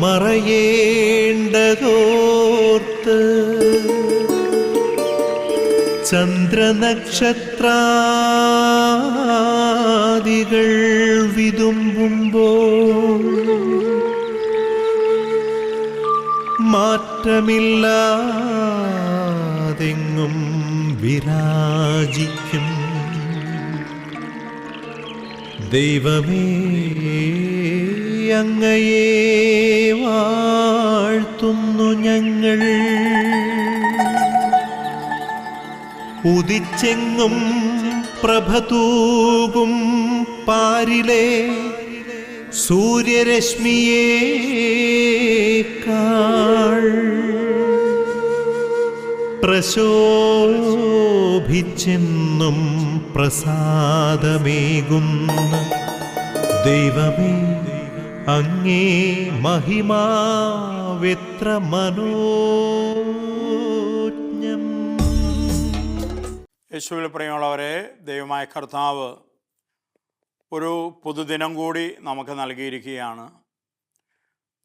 മറയേണ്ടതോർത്ത് ചന്ദ്രനക്ഷത്രാദികൾ വിതുമ്പുമ്പോൾ മാറ്റമില്ലാതെങ്ങും വിരാജിക്കും ദൈവമേ, അങ്ങയെ വാഴ്ത്തുന്നു ഞങ്ങൾ. ഉദിച്ചെങ്ങും പ്രഭതൂകും പാരിലെ സൂര്യരശ്മിയേക്കാൾ പ്രശോഭിച്ചെന്നും പ്രസാദമേകുന്ന ദൈവമേ, അങ്ങേ മഹിമാവെത്ര മനോജ്ഞം. യേശുവിൽ പ്രിയമുള്ളവരെ, ദൈവമായ കർത്താവ് ഒരു പുതുദിനം കൂടി നമുക്ക് നൽകിയിരിക്കുകയാണ്.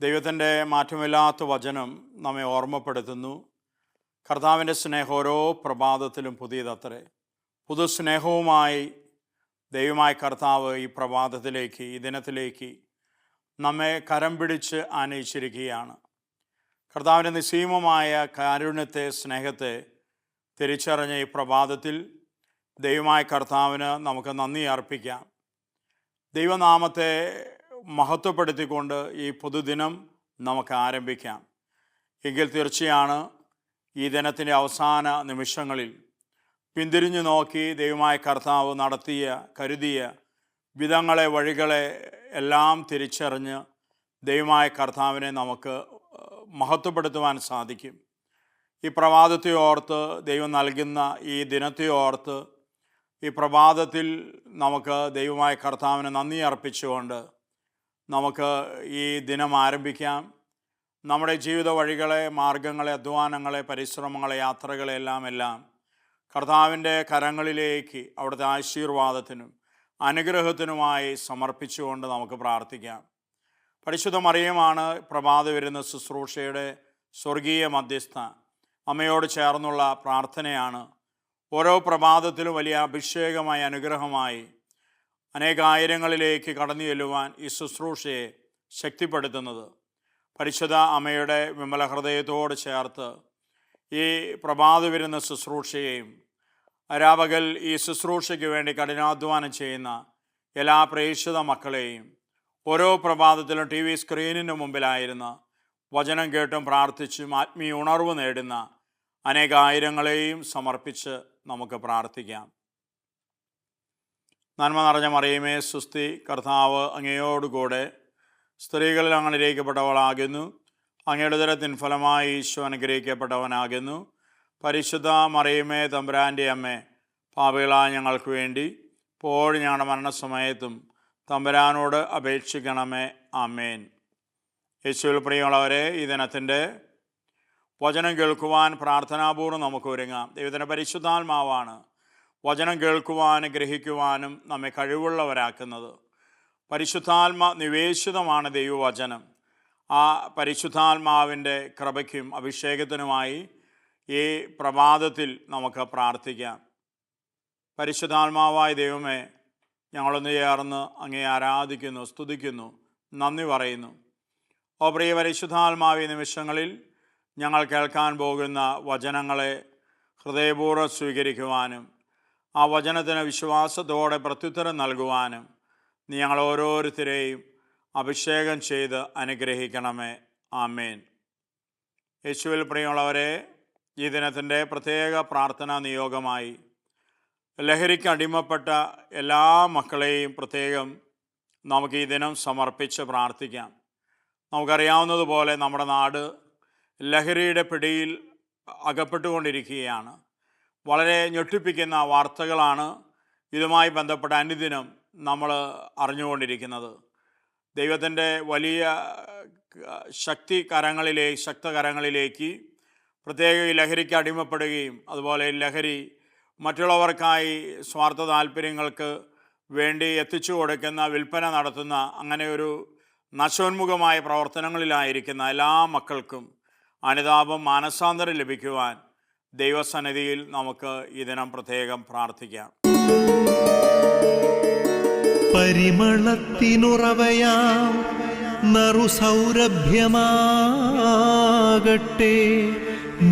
ദൈവത്തിൻ്റെ മാറ്റമില്ലാത്ത വചനം നമ്മെ ഓർമ്മപ്പെടുത്തുന്നു. കർത്താവിൻ്റെ സ്നേഹം ഓരോ പ്രഭാതത്തിലും പുതിയതത്രേ. പുതു സ്നേഹവുമായി ദൈവമായ കർത്താവ് ഈ പ്രഭാതത്തിലേക്ക്, ഈ ദിനത്തിലേക്ക് നമ്മെ കരം പിടിച്ച് ആനയിച്ചിരിക്കുകയാണ്. കർത്താവിൻ്റെ നിസ്സീമമായ കാരുണ്യത്തെ, സ്നേഹത്തെ തിരിച്ചറിഞ്ഞ ഈ പ്രഭാതത്തിൽ ദൈവമായ കർത്താവിന് നമുക്ക് നന്ദി അർപ്പിക്കാം. ദൈവനാമത്തെ മഹത്വപ്പെടുത്തിക്കൊണ്ട് ഈ പുതുദിനം നമുക്ക് ആരംഭിക്കാം. എങ്കിൽ തീർച്ചയാണ് ഈ ദിനത്തിൻ്റെ അവസാന നിമിഷങ്ങളിൽ പിന്തിരിഞ്ഞു നോക്കി ദൈവമായ കർത്താവ് നടത്തിയ, കരുതിയ വിധങ്ങളെ, വഴികളെ എല്ലാം തിരിച്ചറിഞ്ഞ് ദൈവമായ കർത്താവിനെ നമുക്ക് മഹത്വപ്പെടുത്തുവാൻ സാധിക്കും. ഈ പ്രഭാതത്തെ ഓർത്ത്, ദൈവം നൽകുന്ന ഈ ദിനത്തെ ഓർത്ത് ഈ പ്രഭാതത്തിൽ നമുക്ക് ദൈവമായ കർത്താവിന് നന്ദി അർപ്പിച്ചുകൊണ്ട് നമുക്ക് ഈ ദിനം ആരംഭിക്കാം. നമ്മുടെ ജീവിത വഴികളെ, മാർഗങ്ങളെ, അധ്വാനങ്ങളെ, പരിശ്രമങ്ങളെ, യാത്രകളെ എല്ലാം കർത്താവിൻ്റെ കരങ്ങളിലേക്ക് അവിടുത്തെ ആശീർവാദത്തിനും അനുഗ്രഹത്തിനുമായി സമർപ്പിച്ചുകൊണ്ട് നമുക്ക് പ്രാർത്ഥിക്കാം. പരിശുദ്ധ മറിയമാണ് പ്രഭാത വരുന്ന ശുശ്രൂഷയുടെ സ്വർഗീയ മധ്യസ്ഥ. അമ്മയോട് ചേർന്നുള്ള പ്രാർത്ഥനയാണ് ഓരോ പ്രഭാതത്തിലും വലിയ അഭിഷേകമായി, അനുഗ്രഹമായി അനേകായിരങ്ങളിലേക്ക് കടന്നു ചെല്ലുവാൻ ഈ ശുശ്രൂഷയെ ശക്തിപ്പെടുത്തുന്നത്. പരിശുദ്ധ അമ്മയുടെ വിമല ഹൃദയത്തോട് ചേർത്ത് ഈ പ്രഭാത വരുന്ന ശുശ്രൂഷയെയും രാപകൽ ഈ ശുശ്രൂഷയ്ക്ക് വേണ്ടി കഠിനാധ്വാനം ചെയ്യുന്ന എല്ലാ പ്രേക്ഷിത മക്കളെയും, ഓരോ പ്രഭാതത്തിലും ടി വി സ്ക്രീനിന് മുമ്പിലായിരുന്ന വചനം കേട്ടും പ്രാർത്ഥിച്ചും ആത്മീയ ഉണർവ് നേടുന്ന അനേകായിരങ്ങളെയും സമർപ്പിച്ച് നമുക്ക് പ്രാർത്ഥിക്കാം. നന്മ നിറഞ്ഞ മറിയമേ സുസ്തി, കർത്താവ് അങ്ങയോടുകൂടെ സ്ത്രീകളിൽ അങ്ങ് അനുഗ്രഹിക്കപ്പെട്ടവളാകുന്നു. അങ്ങയുടെ ഉദരത്തിൻ ഫലമായി ഈശോ അനുഗ്രഹിക്കപ്പെട്ടവനാകുന്നു. പരിശുദ്ധ മറിയമേ തമ്പുരാൻ്റെ അമ്മേ, പാപികളായ ഞങ്ങൾക്ക് വേണ്ടി ഇപ്പോഴും ഞങ്ങളുടെ മരണസമയത്തും തമ്പുരാനോട് അപേക്ഷിക്കണമേ. ആമേൻ. യേശുവിൽ പ്രിയമുള്ളവരെ, ഈ ദിനത്തിൻ്റെ വചനം കേൾക്കുവാൻ പ്രാർത്ഥനാപൂർവ്വം നമുക്ക് ഒരുങ്ങാം. ദൈവത്തിൻ്റെ പരിശുദ്ധാത്മാവാണ് വചനം കേൾക്കുവാനും ഗ്രഹിക്കുവാനും നമ്മെ കഴിവുള്ളവരാക്കുന്നത്. പരിശുദ്ധാത്മ നിവേശിതമാണ് ദൈവവചനം. ആ പരിശുദ്ധാത്മാവിൻ്റെ കൃപയ്ക്കും അഭിഷേകത്തിനുമായി ഈ പ്രഭാതത്തിൽ നമുക്ക് പ്രാർത്ഥിക്കാം. പരിശുദ്ധാത്മാവായ ദൈവമേ, ഞങ്ങളൊന്ന് ചേർന്ന് അങ്ങേ ആരാധിക്കുന്നു, സ്തുതിക്കുന്നു, നന്ദി പറയുന്നു. ഓ പ്രിയ പരിശുദ്ധാത്മാവി, നിമിഷങ്ങളിൽ ഞങ്ങൾ കേൾക്കാൻ പോകുന്ന വചനങ്ങളെ ഹൃദയപൂർവ്വം സ്വീകരിക്കുവാനും ആ വചനത്തിന് വിശ്വാസത്തോടെ പ്രത്യുത്തരം നൽകുവാനും നീ ഞങ്ങൾ ഓരോരുത്തരെയും അഭിഷേകം ചെയ്ത് അനുഗ്രഹിക്കണമേ. ആമേൻ. യേശുവിൽ പ്രിയമുള്ളവരെ, ഈ ദിനത്തിൻ്റെ പ്രത്യേക പ്രാർത്ഥനാ നിയോഗമായി ലഹരിക്ക് അടിമപ്പെട്ട എല്ലാ മക്കളെയും പ്രത്യേകം നമുക്ക് ഈ ദിനം സമർപ്പിച്ച് പ്രാർത്ഥിക്കാം. നമുക്കറിയാവുന്നതുപോലെ നമ്മുടെ നാട് ലഹരിയുടെ പിടിയിൽ അകപ്പെട്ടുകൊണ്ടിരിക്കുകയാണ്. വളരെ ഞെട്ടിപ്പിക്കുന്ന വാർത്തകളാണ് ഇതുമായി ബന്ധപ്പെട്ട അനുദിനം നമ്മൾ അറിഞ്ഞുകൊണ്ടിരിക്കുന്നത്. ദൈവത്തിൻ്റെ വലിയ ശക്തകരങ്ങളിലേക്ക് പ്രത്യേക ഈ ലഹരിക്ക് അടിമപ്പെടുകയും അതുപോലെ ലഹരി മറ്റുള്ളവർക്കായി സ്വാർത്ഥ താല്പര്യങ്ങൾക്ക് വേണ്ടി എത്തിച്ചു കൊടുക്കുന്ന, വിൽപ്പന നടത്തുന്ന അങ്ങനെ ഒരു നശോന്മുഖമായ പ്രവർത്തനങ്ങളിലായിരിക്കുന്ന എല്ലാ മക്കൾക്കും അനുതാപം, മാനസാന്തരം ലഭിക്കുവാൻ ദൈവസന്നിധിയിൽ നമുക്ക് ഈ ദിനം പ്രത്യേകം പ്രാർത്ഥിക്കാം. പരിമളത്തിനുറവയാം നറുസൗരഭ്യമാകട്ടെ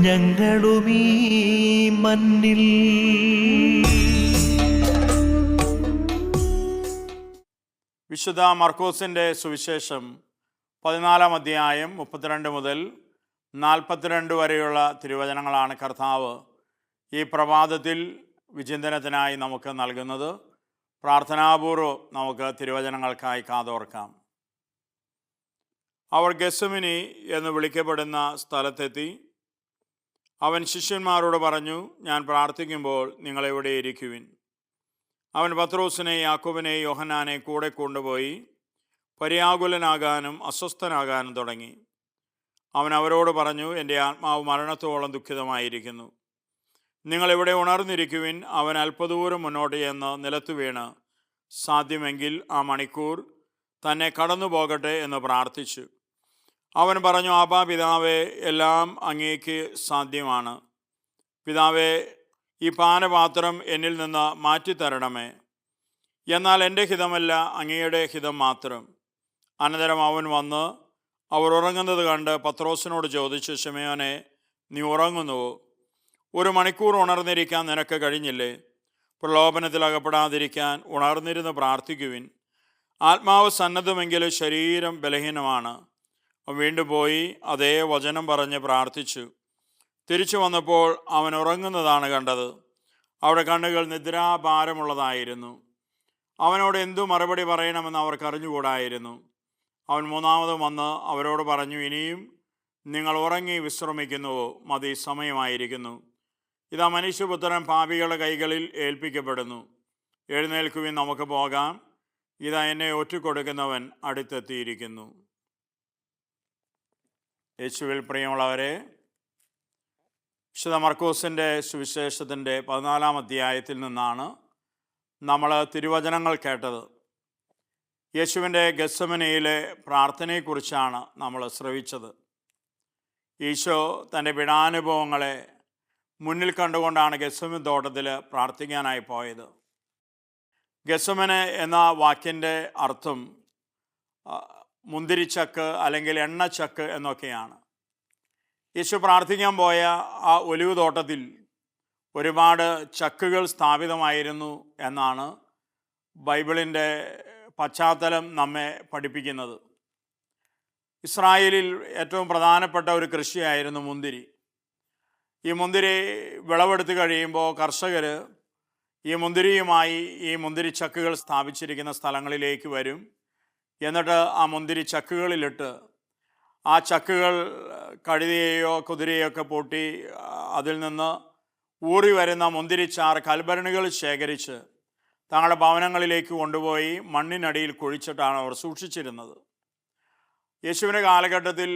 ഞങ്ങളുമീ മണ്ണിൽ. വിശുദ്ധ മർക്കോസിൻ്റെ സുവിശേഷം 14 അധ്യായം 32 മുതൽ 42 വരെയുള്ള തിരുവചനങ്ങളാണ് കർത്താവ് ഈ പ്രഭാതത്തിൽ വിചിന്തനത്തിനായി നമുക്ക് നൽകുന്നത്. പ്രാർത്ഥനാപൂർവ്വം നമുക്ക് തിരുവചനങ്ങൾക്കായി കാതോർക്കാം. അവർ ഗെത്സമനി എന്ന് വിളിക്കപ്പെടുന്ന സ്ഥലത്തെത്തി. അവൻ ശിഷ്യന്മാരോട് പറഞ്ഞു, ഞാൻ പ്രാർത്ഥിക്കുമ്പോൾ നിങ്ങളെവിടെ ഇരിക്കുവിൻ. അവൻ പത്രോസിനെ, യാക്കോബിനെ, യോഹന്നാനെ കൂടെ കൊണ്ടുപോയി പര്യാകുലനാകാനും അസ്വസ്ഥനാകാനും തുടങ്ങി. അവൻ അവരോട് പറഞ്ഞു, എൻ്റെ ആത്മാവ് മരണത്തോളം ദുഃഖിതമായിരിക്കുന്നു. നിങ്ങളിവിടെ ഉണർന്നിരിക്കുവിൻ. അവൻ അല്പദൂരം മുന്നോട്ട് ചെന്ന് നിലത്തു വീണ് സാധ്യമെങ്കിൽ ആ മണിക്കൂർ തന്നെ കടന്നു പോകട്ടെ എന്ന് പ്രാർത്ഥിച്ചു. അവൻ പറഞ്ഞു, ആബാ പിതാവേ, എല്ലാം അങ്ങേക്ക് സാധ്യമാണ്. പിതാവേ, ഈ പാനപാത്രം എന്നിൽ നിന്ന് മാറ്റിത്തരണമേ. എന്നാൽ എൻ്റെ ഹിതമല്ല, അങ്ങയുടെ ഹിതം മാത്രം. അനന്തരം അവൻ വന്ന് അവർ ഉറങ്ങുന്നത് കണ്ട് പത്രോസിനോട് ചോദിച്ചു, ശിമയോനെ, നീ ഉറങ്ങുന്നുവോ? 1 മണിക്കൂർ ഉണർന്നിരിക്കാൻ നിനക്ക് കഴിഞ്ഞില്ലേ? പ്രലോഭനത്തിൽ അകപ്പെടാതിരിക്കാൻ ഉണർന്നിരുന്ന് പ്രാർത്ഥിക്കുവിൻ. ആത്മാവ് സന്നദ്ധമെങ്കിലും ശരീരം ബലഹീനമാണ്. വീണ്ടും പോയി അതേ വചനം പറഞ്ഞ് പ്രാർത്ഥിച്ചു. തിരിച്ചു വന്നപ്പോൾ അവൻ ഉറങ്ങുന്നതാണ് കണ്ടത്. അവിടെ കണ്ണുകൾ നിദ്രാഭാരമുള്ളതായിരുന്നു. അവനോട് എന്തു മറുപടി പറയണമെന്ന് അവർക്ക് അറിഞ്ഞുകൂടായിരുന്നു. അവൻ 3ാമതും വന്ന് അവരോട് പറഞ്ഞു, ഇനിയും നിങ്ങൾ ഉറങ്ങി വിശ്രമിക്കുന്നുവോ? മതി, സമയമായിരിക്കുന്നു. ഇതാ മനുഷ്യപുത്രൻ പാപികളുടെ കൈകളിൽ ഏൽപ്പിക്കപ്പെടുന്നു. എഴുന്നേൽക്കുവിൻ, നമുക്ക് പോകാം. ഇതാ എന്നെ ഒറ്റുകൊടുക്കുന്നവൻ അടുത്തെത്തിയിരിക്കുന്നു. യേശുവിൽ പ്രിയമുള്ളവരെ, വിശുദ്ധ മർക്കോസിൻ്റെ സുവിശേഷത്തിൻ്റെ 14 അധ്യായത്തിൽ നിന്നാണ് നമ്മൾ തിരുവചനങ്ങൾ കേട്ടത്. യേശുവിൻ്റെ ഗെത്സമനിയിലെ പ്രാർത്ഥനയെക്കുറിച്ചാണ് നമ്മൾ ശ്രവിച്ചത്. ഈശോ തൻ്റെ പീഡാനുഭവങ്ങളെ മുന്നിൽ കണ്ടുകൊണ്ടാണ് ഗെത്സമനി തോട്ടത്തിൽ പ്രാർത്ഥിക്കാനായി പോയത്. ഗെത്സമനി എന്ന വാക്കിൻ്റെ അർത്ഥം മുന്തിരിച്ചക്ക് അല്ലെങ്കിൽ എണ്ണച്ചക്ക് എന്നൊക്കെയാണ്. യേശു പ്രാർത്ഥിക്കാൻ പോയ ആ ഒലിവ് തോട്ടത്തിൽ ഒരുപാട് ചക്കുകൾ സ്ഥാപിതമായിരുന്നു എന്നാണ് ബൈബിളിൻ്റെ പശ്ചാത്തലം നമ്മെ പഠിപ്പിക്കുന്നത്. ഇസ്രായേലിൽ ഏറ്റവും പ്രധാനപ്പെട്ട ഒരു കൃഷിയായിരുന്നു മുന്തിരി. ഈ മുന്തിരി വിളവെടുത്ത് കഴിയുമ്പോൾ കർഷകർ ഈ മുന്തിരിയുമായി ഈ മുന്തിരി ചക്കുകൾ സ്ഥാപിച്ചിരിക്കുന്ന സ്ഥലങ്ങളിലേക്ക് വരും. എന്നിട്ട് ആ മുന്തിരി ചക്കുകളിലിട്ട് ആ ചക്കുകൾ കഴുതയെയോ കുതിരയെയോ ഒക്കെ പൂട്ടി അതിൽ നിന്ന് ഊറി വരുന്ന മുന്തിരിച്ചാറ് കൽഭരണികൾ ശേഖരിച്ച് തങ്ങളുടെ ഭവനങ്ങളിലേക്ക് കൊണ്ടുപോയി മണ്ണിനടിയിൽ കുഴിച്ചിട്ടാണ് അവർ സൂക്ഷിച്ചിരുന്നത്. യേശുവിൻ്റെ കാലഘട്ടത്തിൽ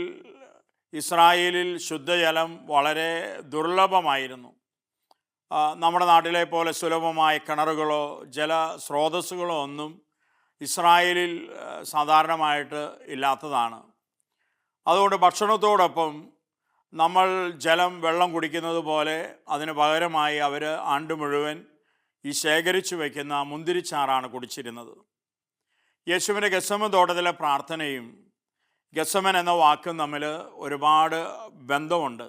ഇസ്രായേലിൽ ശുദ്ധജലം വളരെ ദുർലഭമായിരുന്നു. നമ്മുടെ നാട്ടിലെ പോലെ സുലഭമായ കിണറുകളോ ജലസ്രോതസ്സുകളോ ഒന്നും ഇസ്രായേലിൽ സാധാരണമായിട്ട് ഇല്ലാത്തതാണ്. അതുകൊണ്ട് ഭക്ഷണത്തോടൊപ്പം നമ്മൾ വെള്ളം കുടിക്കുന്നത് പോലെ അതിന് പകരമായി അവർ ആണ്ട് മുഴുവൻ ഈ ശേഖരിച്ചു വയ്ക്കുന്ന മുന്തിരിച്ചാറാണ് കുടിച്ചിരുന്നത്. യേശുവിൻ്റെ ഗെത്സമനി തോട്ടത്തിലെ പ്രാർത്ഥനയും ഗെത്സമൻ എന്ന വാക്കും തമ്മിൽ ഒരുപാട് ബന്ധമുണ്ട്.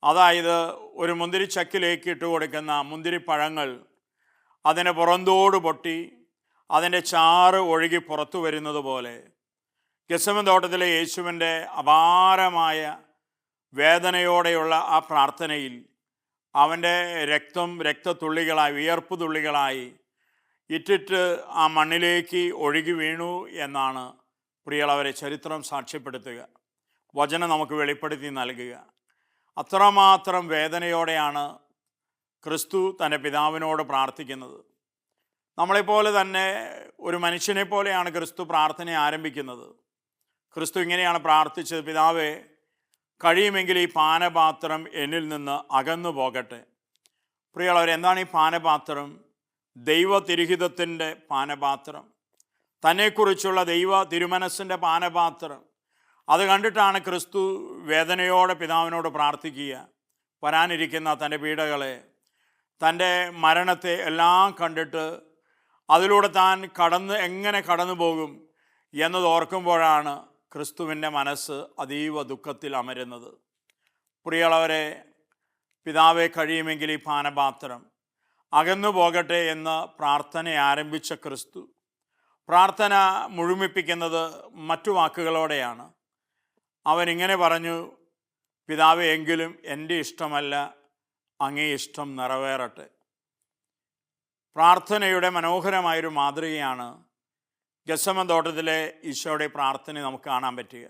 അതായത് ഒരു മുന്തിരിച്ചക്കിലേക്ക് ഇട്ട് കൊടുക്കുന്ന മുന്തിരിപ്പഴങ്ങൾ അതിനെ പുറന്തോട് പൊട്ടി അതിൻ്റെ ചാറ് ഒഴുകി പുറത്തു വരുന്നത് പോലെ ഗെത്സമനി തോട്ടത്തിലെ യേശുവിൻ്റെ അപാരമായ വേദനയോടെയുള്ള ആ പ്രാർത്ഥനയിൽ അവൻ്റെ രക്തത്തുള്ളികളായി വിയർപ്പ് തുള്ളികളായി ഇറ്റിറ്റ് ആ മണ്ണിലേക്ക് ഒഴുകി വീണു എന്നാണ് പ്രിയമുള്ളവരെ ചരിത്രം സാക്ഷ്യപ്പെടുത്തുക, വചനം നമുക്ക് വെളിപ്പെടുത്തി നൽകുക. അത്രമാത്രം വേദനയോടെയാണ് ക്രിസ്തു തൻ്റെ പിതാവിനോട് പ്രാർത്ഥിക്കുന്നത്. നമ്മളെപ്പോലെ തന്നെ ഒരു മനുഷ്യനെ പോലെയാണ് ക്രിസ്തു പ്രാർത്ഥന ആരംഭിക്കുന്നത്. ക്രിസ്തു ഇങ്ങനെയാണ് പ്രാർത്ഥിച്ചത്, പിതാവേ, കഴിയുമെങ്കിൽ ഈ പാനപാത്രം എന്നിൽ നിന്ന് അകന്നു പോകട്ടെ. പ്രിയമുള്ളവർ, എന്താണ് ഈ പാനപാത്രം? ദൈവ തിരുഹിതത്തിൻ്റെ പാനപാത്രം. തന്നെക്കുറിച്ചുള്ള ദൈവ തിരുമനസ്സിൻ്റെ പാനപാത്രം അത് കണ്ടിട്ടാണ് ക്രിസ്തു വേദനയോടെ പിതാവിനോട് പ്രാർത്ഥിക്കുക. വരാനിരിക്കുന്ന തൻ്റെ പീഡകളെ, തൻ്റെ മരണത്തെ എല്ലാം കണ്ടിട്ട് അതിലൂടെ താൻ എങ്ങനെ കടന്നു പോകും എന്നത് ഓർക്കുമ്പോഴാണ് ക്രിസ്തുവിൻ്റെ മനസ്സ് അതീവ ദുഃഖത്തിൽ അമരുന്നത്. പ്രിയമുള്ളവരെ, പിതാവെ കഴിയുമെങ്കിൽ ഈ പാനപാത്രം അകന്നു പോകട്ടെ എന്ന് പ്രാർത്ഥന ആരംഭിച്ച ക്രിസ്തു പ്രാർത്ഥന മുഴുമിപ്പിക്കുന്നത് മറ്റു വാക്കുകളോടെയാണ്. അവൻ ഇങ്ങനെ പറഞ്ഞു, പിതാവേ, എങ്കിലും എൻ്റെ ഇഷ്ടമല്ല അങ്ങേ ഇഷ്ടം നിറവേറട്ടെ. പ്രാർത്ഥനയുടെ മനോഹരമായൊരു മാതൃകയാണ് ഗെത്സമൻ തോട്ടത്തിലെ ഈശോയുടെ പ്രാർത്ഥന നമുക്ക് കാണാൻ പറ്റുക.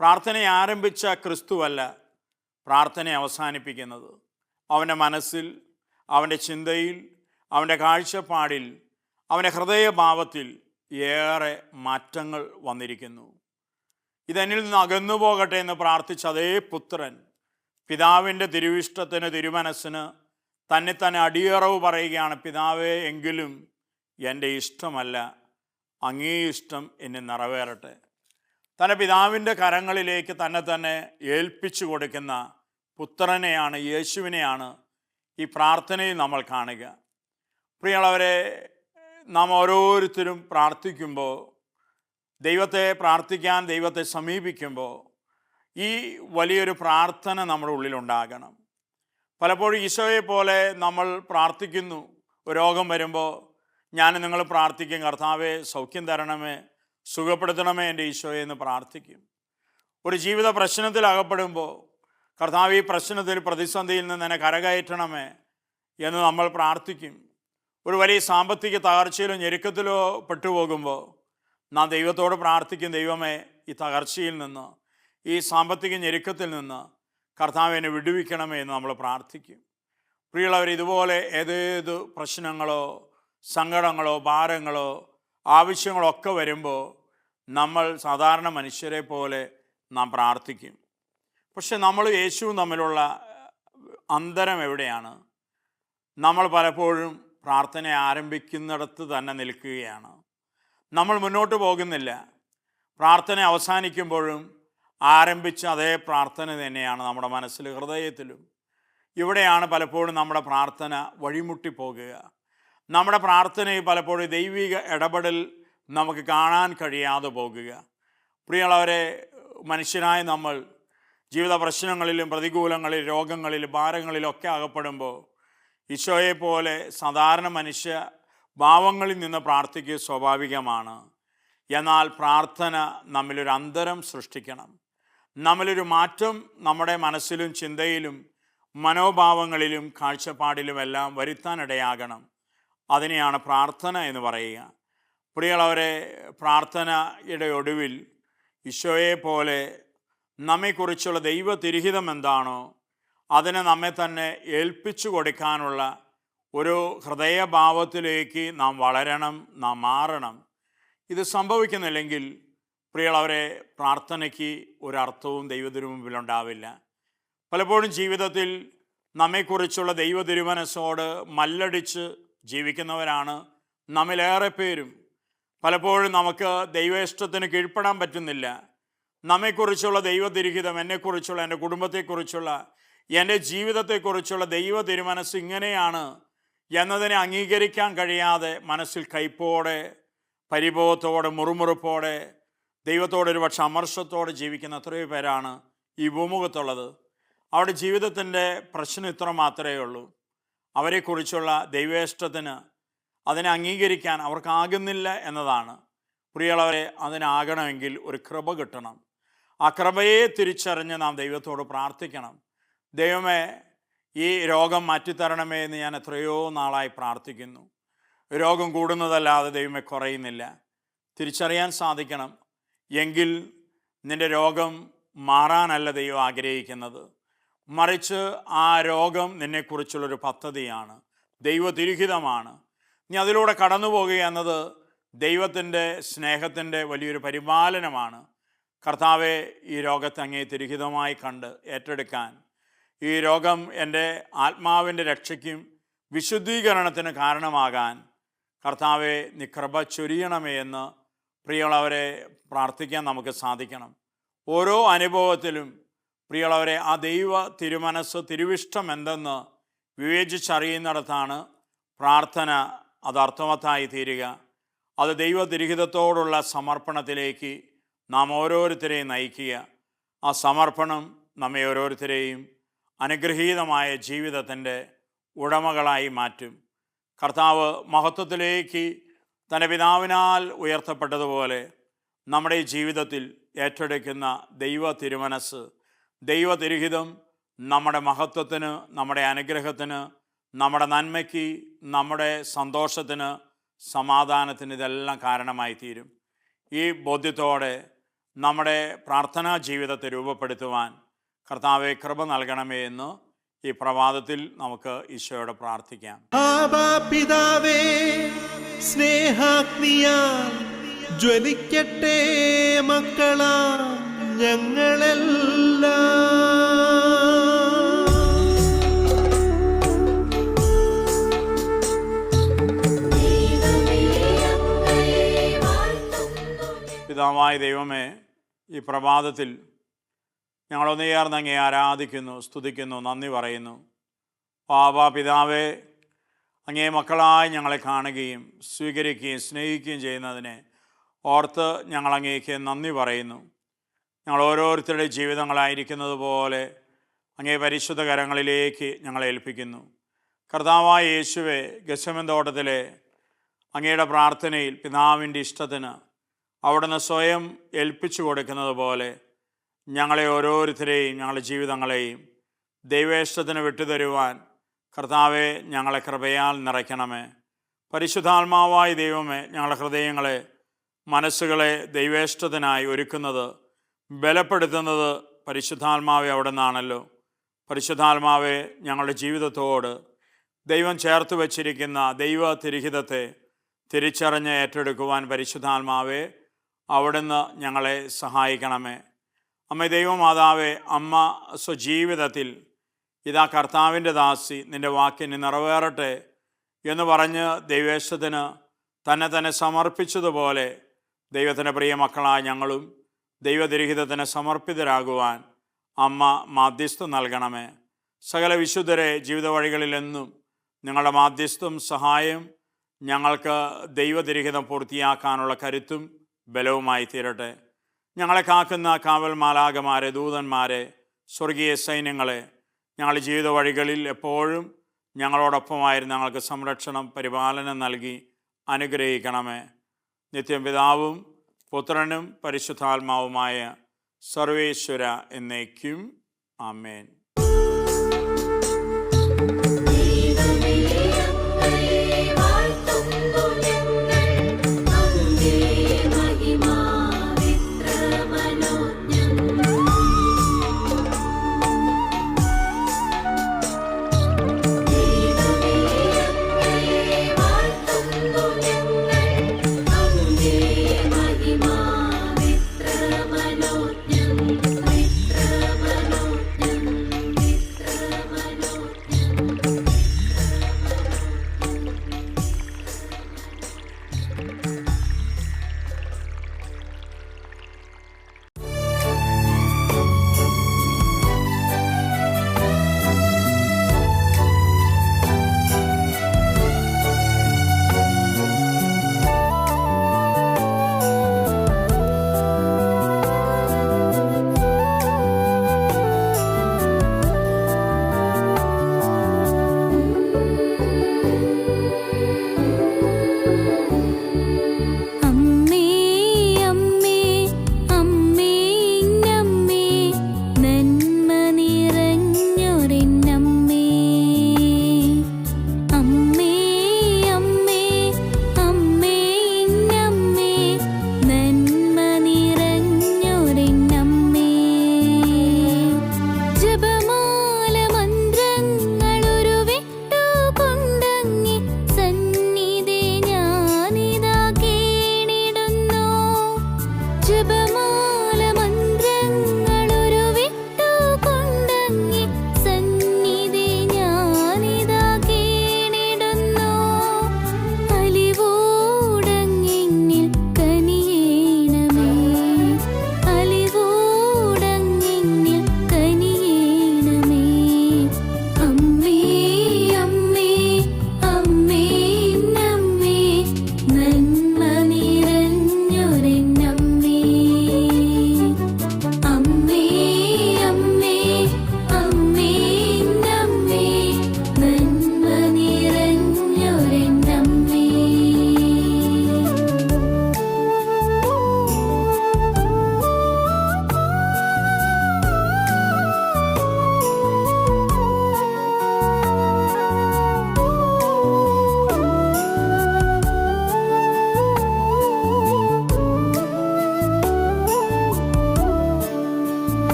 പ്രാർത്ഥന ആരംഭിച്ച ക്രിസ്തുവല്ല പ്രാർത്ഥന അവസാനിപ്പിക്കുന്നത്. അവൻ്റെ മനസ്സിൽ, അവൻ്റെ ചിന്തയിൽ, അവൻ്റെ കാഴ്ചപ്പാടിൽ, അവൻ്റെ ഹൃദയഭാവത്തിൽ ഏറെ മാറ്റങ്ങൾ വന്നിരിക്കുന്നു. ഇതെന്നിൽ നിന്ന് അകന്നു പോകട്ടെ എന്ന് പ്രാർത്ഥിച്ച അതേ പുത്രൻ പിതാവിൻ്റെ തിരുവിഷ്ടത്തിന്, തിരുമനസ്സിന് തന്നെ അടിയറവ് പറയുകയാണ്, പിതാവേ, എങ്കിലും എൻ്റെ ഇഷ്ടമല്ല അങ്ങേ ഇഷ്ടം എന്നെ നിറവേറട്ടെ. തൻ്റെ പിതാവിൻ്റെ കരങ്ങളിലേക്ക് തന്നെ ഏൽപ്പിച്ചു കൊടുക്കുന്ന പുത്രനെയാണ്, യേശുവിനെയാണ് ഈ പ്രാർത്ഥനയിൽ നമ്മൾ കാണുക. പ്രിയമുള്ളവരെ, നാം ഓരോരുത്തരും പ്രാർത്ഥിക്കുമ്പോൾ, ദൈവത്തെ സമീപിക്കുമ്പോൾ ഈ വലിയൊരു പ്രാർത്ഥന നമ്മുടെ ഉള്ളിലുണ്ടാകണം. പലപ്പോഴും ഈശോയെ പോലെ നമ്മൾ പ്രാർത്ഥിക്കുന്നു. ഒരു രോഗം വരുമ്പോൾ ഞാൻ നിങ്ങൾ പ്രാർത്ഥിക്കും, കർത്താവെ സൗഖ്യം തരണമേ, സുഖപ്പെടുത്തണമേ എൻ്റെ ഈശോയെ എന്ന് പ്രാർത്ഥിക്കും. ഒരു ജീവിത പ്രശ്നത്തിൽ അകപ്പെടുമ്പോൾ, കർത്താവ് ഈ പ്രശ്നത്തിൽ, പ്രതിസന്ധിയിൽ നിന്ന് എന്നെ കരകയറ്റണമേ എന്ന് നമ്മൾ പ്രാർത്ഥിക്കും. ഒരു വലിയ സാമ്പത്തിക തകർച്ചയിലോ ഞെരുക്കത്തിലോ പെട്ടുപോകുമ്പോൾ നാം ദൈവത്തോട് പ്രാർത്ഥിക്കും, ദൈവമേ, ഈ തകർച്ചയിൽ നിന്ന്, ഈ സാമ്പത്തിക ഞെരുക്കത്തിൽ നിന്ന് കർത്താവ് എന്നെ വിടുവിക്കണമേ എന്ന് നമ്മൾ പ്രാർത്ഥിക്കും. പ്രിയമുള്ളവർ, ഇതുപോലെ ഏതേത് പ്രശ്നങ്ങളോ സങ്കടങ്ങളോ ഭാരങ്ങളോ ആവശ്യങ്ങളോ ഒക്കെ വരുമ്പോൾ നമ്മൾ സാധാരണ മനുഷ്യരെ പോലെ നാം പ്രാർത്ഥിക്കും. പക്ഷെ നമ്മൾ യേശുവും തമ്മിലുള്ള അന്തരം എവിടെയാണ്? നമ്മൾ പലപ്പോഴും പ്രാർത്ഥന ആരംഭിക്കുന്നിടത്ത് തന്നെ നിൽക്കുകയാണ്. നമ്മൾ മുന്നോട്ട് പോകുന്നില്ല. പ്രാർത്ഥന അവസാനിക്കുമ്പോഴും ആരംഭിച്ച അതേ പ്രാർത്ഥന തന്നെയാണ് നമ്മുടെ മനസ്സിൽ, ഹൃദയത്തിലും. ഇവിടെയാണ് പലപ്പോഴും നമ്മുടെ പ്രാർത്ഥന വഴിമുട്ടിപ്പോകുക. നമ്മുടെ പ്രാർത്ഥനയിൽ പലപ്പോഴും ദൈവിക ഇടപെടൽ നമുക്ക് കാണാൻ കഴിയാതെ പോകുക. പ്രിയമുള്ളവരെ, മനുഷ്യനായ നമ്മൾ ജീവിത പ്രശ്നങ്ങളിലും പ്രതികൂലങ്ങളിലും രോഗങ്ങളിലും ഭാരങ്ങളിലൊക്കെ അകപ്പെടുമ്പോൾ ഈശോയെ പോലെ സാധാരണ മനുഷ്യ ഭാവങ്ങളിൽ നിന്ന് പ്രാർത്ഥിക്കുക സ്വാഭാവികമാണ്. എന്നാൽ പ്രാർത്ഥന നമ്മിലൊരു അന്തരം സൃഷ്ടിക്കണം. നമ്മിലൊരു മാറ്റം നമ്മുടെ മനസ്സിലും ചിന്തയിലും മനോഭാവങ്ങളിലും കാഴ്ചപ്പാടിലുമെല്ലാം വരുത്താനിടയാകണം. അതിനെയാണ് പ്രാർത്ഥന എന്ന് പറയുക. പ്രിയമുള്ളവരെ, പ്രാർത്ഥനയുടെ ഒടുവിൽ ഈശോയെ പോലെ നമ്മെക്കുറിച്ചുള്ള ദൈവ തിരുഹിതം എന്താണോ അതിനെ നമ്മെ തന്നെ ഏൽപ്പിച്ചു കൊടുക്കാനുള്ള ഒരു ഹൃദയഭാവത്തിലേക്ക് നാം വളരണം, നാം മാറണം. ഇത് സംഭവിക്കുന്നില്ലെങ്കിൽ പ്രിയമുള്ളവരെ, പ്രാർത്ഥനയ്ക്ക് ഒരർത്ഥവും ദൈവത്തിനു മുമ്പിലുണ്ടാവില്ല. പലപ്പോഴും ജീവിതത്തിൽ നമ്മെക്കുറിച്ചുള്ള ദൈവ തിരുമനസ്സോട് മല്ലടിച്ച് ജീവിക്കുന്നവരാണ് നമ്മിലേറെ പേരും. പലപ്പോഴും നമുക്ക് ദൈവ ഇഷ്ടത്തിന് കീഴ്പ്പെടാൻ പറ്റുന്നില്ല. നമ്മെക്കുറിച്ചുള്ള ദൈവ തിരുഹിതം, എന്നെക്കുറിച്ചുള്ള, എൻ്റെ കുടുംബത്തെക്കുറിച്ചുള്ള, എൻ്റെ ജീവിതത്തെക്കുറിച്ചുള്ള ദൈവ തിരുമനസ് ഇങ്ങനെയാണ് എന്നതിനെ അംഗീകരിക്കാൻ കഴിയാതെ മനസ്സിൽ കയ്പോടെ, പരിഭവത്തോടെ, മുറുമുറുപ്പോടെ, ദൈവത്തോടൊരു പക്ഷെ അമർഷത്തോടെ ജീവിക്കുന്ന എത്രയോ പേരാണ് ഈ ഭൂമുഖത്തുള്ളത്. അവരുടെ ജീവിതത്തിൻ്റെ പ്രശ്നം ഇത്ര മാത്രമേ ഉള്ളൂ. അവരെക്കുറിച്ചുള്ള ദൈവേഷ്ടത്തിന് അതിനെ അംഗീകരിക്കാൻ അവർക്കാകുന്നില്ല എന്നതാണ്. പ്രിയമുള്ളവരെ, അതിനാകണമെങ്കിൽ ഒരു കൃപ കിട്ടണം. ആ കൃപയെ തിരിച്ചറിഞ്ഞ് നാം ദൈവത്തോട് പ്രാർത്ഥിക്കണം. ദൈവമേ, ഈ രോഗം മാറ്റിത്തരണമേ എന്ന് ഞാൻ എത്രയോ നാളായി പ്രാർത്ഥിക്കുന്നു. രോഗം കൂടുന്നതല്ലാതെ ദൈവമേ കുറയുന്നില്ല. തിരിച്ചറിയാൻ സാധിക്കണം. എങ്കിൽ നിൻ്റെ രോഗം മാറാനല്ല ദൈവം ആഗ്രഹിക്കുന്നത്, മറിച്ച് ആ രോഗം നിന്നെക്കുറിച്ചുള്ളൊരു പദ്ധതിയാണ്, ദൈവ തിരുഹിതമാണ്. നീ അതിലൂടെ കടന്നു പോകുക എന്നത് ദൈവത്തിൻ്റെ സ്നേഹത്തിൻ്റെ വലിയൊരു പരിപാലനമാണ്. കർത്താവെ, ഈ രോഗത്തെ അങ്ങേ തിരുഹിതമായി കണ്ട് ഏറ്റെടുക്കാൻ, ഈ രോഗം എൻ്റെ ആത്മാവിൻ്റെ രക്ഷയ്ക്കും വിശുദ്ധീകരണത്തിന് കാരണമാകാൻ കർത്താവെ, നീ കൃപ ചൊരിയണമേ എന്ന് പ്രിയമുള്ളവരെ പ്രാർത്ഥിക്കാൻ നമുക്ക് സാധിക്കണം. ഓരോ അനുഭവത്തിലും പ്രിയമുള്ളവരെ ആ ദൈവ തിരുമനസ്, തിരുവിഷ്ടം എന്തെന്ന് വിവേചിച്ചറിയുന്നിടത്താണ് പ്രാർത്ഥന അത് അർത്ഥവത്തായി തീരുക. അത് ദൈവ തിരുഹിതത്തോടുള്ള സമർപ്പണത്തിലേക്ക് നാം ഓരോരുത്തരെയും നയിക്കുക. ആ സമർപ്പണം നമ്മെ ഓരോരുത്തരെയും അനുഗ്രഹീതമായ ജീവിതത്തിൻ്റെ ഉടമകളായി മാറ്റും. കർത്താവ് മഹത്വത്തിലേക്ക് തൻ്റെ പിതാവിനാൽ ഉയർത്തപ്പെട്ടതുപോലെ നമ്മുടെ ജീവിതത്തിൽ ഏറ്റെടുക്കുന്ന ദൈവ തിരുമനസ്, ദൈവ തിരുഹിതം നമ്മുടെ മഹത്വത്തിന്, നമ്മുടെ അനുഗ്രഹത്തിന്, നമ്മുടെ നന്മയ്ക്ക്, നമ്മുടെ സന്തോഷത്തിന്, സമാധാനത്തിന് ഇതെല്ലാം കാരണമായി തീരും. ഈ ബോധ്യത്തോടെ നമ്മുടെ പ്രാർത്ഥനാ ജീവിതത്തെ രൂപപ്പെടുത്തുവാൻ കർത്താവെ കൃപ നൽകണമേ എന്ന് ഈ പ്രഭാതത്തിൽ നമുക്ക് ഈശോയോട് പ്രാർത്ഥിക്കാം. ആബാ പിതാവേ, സ്നേഹാഗ്നിയാൽ ജ്വലിക്കട്ടെ മക്കളാ ഞങ്ങളെല്ലാം. പിതാവായ ദൈവമേ, ഈ പ്രഭാതത്തിൽ ഞങ്ങളൊന്നു ചേർന്ന് അങ്ങേ ആരാധിക്കുന്നു, സ്തുതിക്കുന്നു, നന്ദി പറയുന്നു. ആബാ പിതാവേ, അങ്ങേ മക്കളായി ഞങ്ങളെ കാണുകയും സ്വീകരിക്കുകയും സ്നേഹിക്കുകയും ചെയ്യുന്നതിനെ ഓർത്ത് ഞങ്ങൾ അങ്ങേക്ക് നന്ദി പറയുന്നു. ഞങ്ങൾ ഓരോരുത്തരുടെ ജീവിതങ്ങളായിരിക്കുന്നത് പോലെ അങ്ങേ പരിശുദ്ധ കരങ്ങളിലേക്ക് ഞങ്ങളെ ഏൽപ്പിക്കുന്നു. കർത്താവായ യേശുവേ, ഗെത്സമൻ തോട്ടത്തിലെ അങ്ങയുടെ പ്രാർത്ഥനയിൽ പിതാവിൻ്റെ ഇഷ്ടത്തിന് അവിടുന്ന് സ്വയം ഏൽപ്പിച്ചു കൊടുക്കുന്നത് പോലെ ഞങ്ങളെ ഓരോരുത്തരെയും ഞങ്ങളുടെ ജീവിതങ്ങളെയും ദൈവേഷ്ടത്തിന് വിട്ടുതരുവാൻ കർത്താവെ ഞങ്ങളെ കൃപയാൽ നിറയ്ക്കണമേ. പരിശുദ്ധാത്മാവായ ദൈവമേ, ഞങ്ങളുടെ ഹൃദയങ്ങളെ, മനസ്സുകളെ ദൈവേഷ്ടത്തിനായി ഒരുക്കുന്നത്, ബലപ്പെടുത്തുന്നത് പരിശുദ്ധാത്മാവെ അവിടെ നിന്നാണല്ലോ. പരിശുദ്ധാത്മാവെ, ഞങ്ങളുടെ ജീവിതത്തോട് ദൈവം ചേർത്ത് വച്ചിരിക്കുന്ന ദൈവ തിരുഹിതത്തെ തിരിച്ചറിഞ്ഞ് ഏറ്റെടുക്കുവാൻ പരിശുദ്ധാത്മാവെ അവിടുന്ന് ഞങ്ങളെ സഹായിക്കണമേ. അമ്മ ദൈവമാതാവേ, അമ്മ സ്വജീവിതത്തിൽ ഇതാ കർത്താവിൻ്റെ ദാസി, നിൻ്റെ വാക്കിന് നിറവേറട്ടെ എന്ന് പറഞ്ഞ് ദൈവേഷ്ടത്തിന് തന്നെ സമർപ്പിച്ചതുപോലെ ദൈവത്തിൻ്റെ പ്രിയ മക്കളായ ഞങ്ങളും ദൈവതിരഹിതത്തിന് സമർപ്പിതരാകുവാൻ അമ്മ മാധ്യസ്ഥം നൽകണമേ. സകല വിശുദ്ധരെ ജീവിത വഴികളിലെന്നും നിങ്ങളുടെ മാധ്യസ്ഥം, സഹായം ഞങ്ങൾക്ക് ദൈവതിരഹിതം പൂർത്തിയാക്കാനുള്ള കരുത്തും ബലവുമായി തീരട്ടെ. ഞങ്ങളെ കാക്കുന്ന കാവൽ മാലാഖമാരെ, ദൂതന്മാരെ, സ്വർഗീയ സൈന്യങ്ങളെ ഞങ്ങളുടെ ജീവിത വഴികളിൽ എപ്പോഴും ഞങ്ങളോടൊപ്പമായിരുന്നു ഞങ്ങൾക്ക് സംരക്ഷണം, പരിപാലനം നൽകി അനുഗ്രഹിക്കണമേ. നിത്യം പിതാവും പുത്രനും പരിശുദ്ധാത്മാവുമായ സർവേശ്വര എന്നേക്കും ആമേൻ.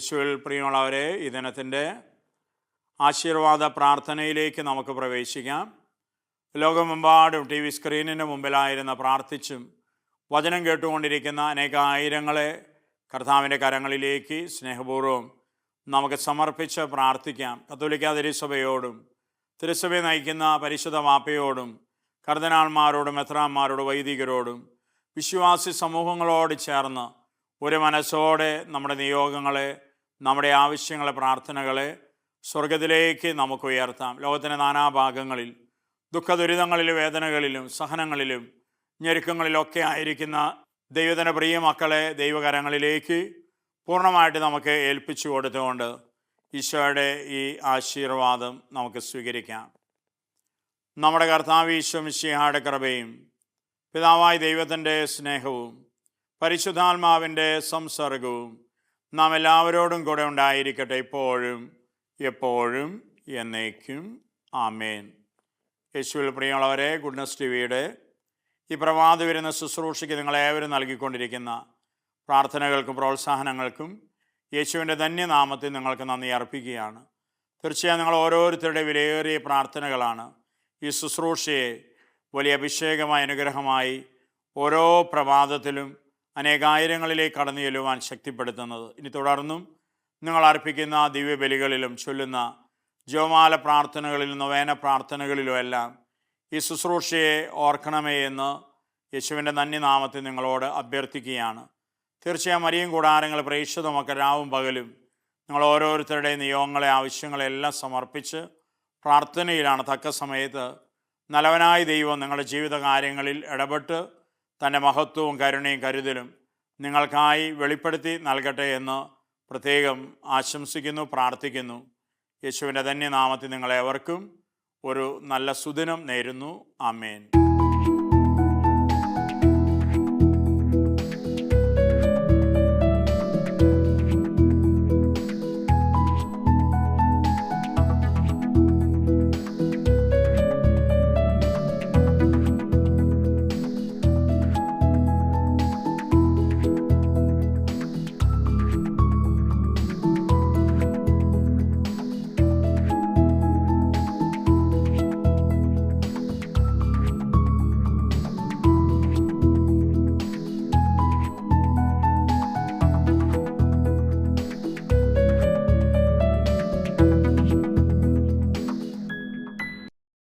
യേശുവിൽ പ്രിയമുള്ളവരെ, ഈ ദിനത്തിൻ്റെ ആശീർവാദ പ്രാർത്ഥനയിലേക്ക് നമുക്ക് പ്രവേശിക്കാം. ലോകമെമ്പാടും ടി വി സ്ക്രീനിന് മുമ്പിലായിരുന്ന പ്രാർത്ഥിച്ചും വചനം കേട്ടുകൊണ്ടിരിക്കുന്ന അനേകായിരങ്ങളെ കർത്താവിൻ്റെ കരങ്ങളിലേക്ക് സ്നേഹപൂർവ്വം നമുക്ക് സമർപ്പിച്ച് പ്രാർത്ഥിക്കാം. കത്തോലിക്കാ തിരുസഭയോടും തിരുസഭയെ നയിക്കുന്ന പരിശുദ്ധ മാപ്പയോടും കർദ്ദിനാൾമാരോടും മെത്രാന്മാരോടും വൈദികരോടും വിശ്വാസി സമൂഹങ്ങളോട് ചേർന്ന് ഒരു മനസ്സോടെ നമ്മുടെ നിയോഗങ്ങളെ, നമ്മുടെ ആവശ്യങ്ങളെ, പ്രാർത്ഥനകളെ സ്വർഗത്തിലേക്ക് നമുക്ക് ഉയർത്താം. ലോകത്തിൻ്റെ നാനാഭാഗങ്ങളിൽ ദുഃഖദുരിതങ്ങളിലും വേദനകളിലും സഹനങ്ങളിലും ഞെരുക്കങ്ങളിലൊക്കെ ആയിരിക്കുന്ന ദൈവത്തിൻ്റെ പ്രിയ മക്കളെ ദൈവകരങ്ങളിലേക്ക് പൂർണ്ണമായിട്ട് നമുക്ക് ഏൽപ്പിച്ചു കൊടുത്തുകൊണ്ട് ഈശോയുടെ ഈ ആശീർവാദം നമുക്ക് സ്വീകരിക്കാം. നമ്മുടെ കർത്താവ് ഈശോ മിശിഹായുടെ കൃപയും പിതാവായ ദൈവത്തിൻ്റെ സ്നേഹവും പരിശുദ്ധാത്മാവിൻ്റെ സംസർഗവും നാം എല്ലാവരോടും കൂടെ ഉണ്ടായിരിക്കട്ടെ, ഇപ്പോഴും എപ്പോഴും എന്നേക്കും. ആമേൻ. യേശുവിൽ പ്രിയമുള്ളവരെ, ഗുഡ്നസ് ടിവിയുടെ ഈ പ്രഭാത വരുന്ന ശുശ്രൂഷയ്ക്ക് നിങ്ങളേവരും നൽകിക്കൊണ്ടിരിക്കുന്ന പ്രാർത്ഥനകൾക്കും പ്രോത്സാഹനങ്ങൾക്കും യേശുവിൻ്റെ ധന്യനാമത്തിൽ നിങ്ങൾക്ക് നന്ദി അർപ്പിക്കുകയാണ്. തീർച്ചയായും നിങ്ങൾ ഓരോരുത്തരുടെ വിലയേറിയ പ്രാർത്ഥനകളാണ് ഈ ശുശ്രൂഷയെ വലിയ അഭിഷേകമായ അനുഗ്രഹമായി ഓരോ പ്രഭാതത്തിലും അനേകായിരങ്ങളിലേക്ക് കടന്നു ചെല്ലുവാൻ ശക്തിപ്പെടുത്തുന്നത്. ഇനി തുടർന്നും നിങ്ങൾ അർപ്പിക്കുന്ന ദിവ്യബലികളിലും ചൊല്ലുന്ന ജപമാല പ്രാർത്ഥനകളിലും നൊവേന പ്രാർത്ഥനകളിലും എല്ലാം ഈ ശുശ്രൂഷയെ ഓർക്കണമേ എന്ന് യേശുവിൻ്റെ ധന്യനാമത്തിൽ നിങ്ങളോട് അഭ്യർത്ഥിക്കുകയാണ്. തീർച്ചയായും മരിയും കൂടാരങ്ങൾ പ്രേക്ഷിതമൊക്കെ രാവും പകലും നിങ്ങൾ ഓരോരുത്തരുടെയും നിയോഗങ്ങളെ, ആവശ്യങ്ങളെല്ലാം സമർപ്പിച്ച് പ്രാർത്ഥനയിലാണ്. തക്ക സമയത്ത് നല്ലവനായ ദൈവം നിങ്ങളുടെ ജീവിതകാര്യങ്ങളിൽ ഇടപെട്ട് തൻ്റെ മഹത്വവും കരുണയും കരുതലും നിങ്ങൾക്കായി വെളിപ്പെടുത്തി നൽകട്ടെ എന്ന് പ്രത്യേകം ആശംസിക്കുന്നു, പ്രാർത്ഥിക്കുന്നു. യേശുവിൻ്റെ ധന്യനാമത്തിൽ നിങ്ങളെവർക്കും ഒരു നല്ല സുദിനം നേരുന്നു. ആമേൻ.